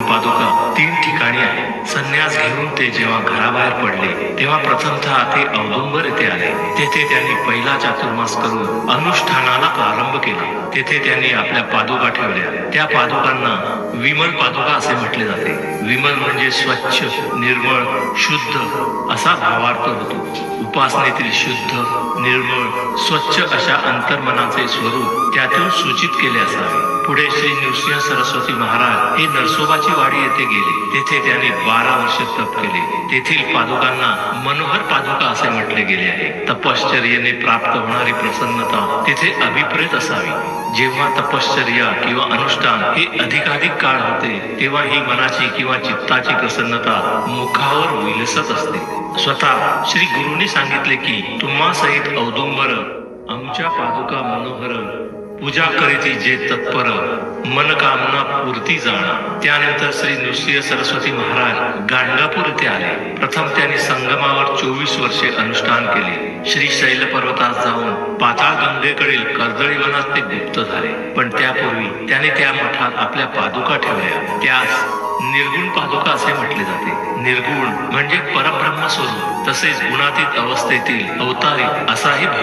पादुका 3 ठिकाणी आहे. संन्यास घेऊन ते जेव्हा घराबाहेर पडले तेव्हा प्रथमतः ते औदुंबर येथे आले. तेथे त्यांनी पहिला चातुर्मास करून अनुष्ठानाला प्रारंभ केला. तेथे त्यांनी आपल्या पादुका ठेवल्या. त्या पादुकांना विमल पादुका असे म्हटले जाते. विमल म्हणजे स्वच्छ, निर्मळ, शुद्ध असा भावार्थ होतो. उपासनेतील शुद्ध, निर्मळ, स्वच्छ अशा अंतर्मनाचे स्वरूप त्यातून सूचित केले असावे. पुढे श्री नृसिंह सरस्वती महाराज हे नरसोबाची वाडी येथे गेले. तेथे त्यांनी 12 वर्ष तप केले. तेथील पादुकांना मनोहर पादुका असे म्हटले गेले आहे. तपश्चर्येने प्राप्त होणारी प्रसन्नता तिथे अभिप्रेत असावी. जेव्हा तपश्चर्या किंवा अनुष्ठान हे अधिकाधिक काळ होते तेव्हा ही मनाची किंवा चित्ताची प्रसन्नता मुखावर विलसत असते. स्वतः श्री गुरुंनी सांगितले की तुम्हा सहित औदुंबर आमच्या पादुका मनोहर पूजा करीती जे तत्पर मनकामना पूर्ती जाणा. त्यानंतर श्री नृसिंह सरस्वती महाराज गाणगापूर येथे आले. प्रथम त्यांनी संगमावर 24 वर्षे अनुष्ठान केले. श्री शैल पर्वतात जाऊन पाताळ गंगेकडील कर्दळी वनात ते गुप्त झाले. पण त्यापूर्वी त्याने त्या मठात आपल्या पादुका ठेवल्या. त्यास निर्गुण पादुका असे म्हटले जाते. निर्गुण म्हणजे परब्रह्म स्वरूप तसेच गुणातीत अवस्थेतील अवतारी असाही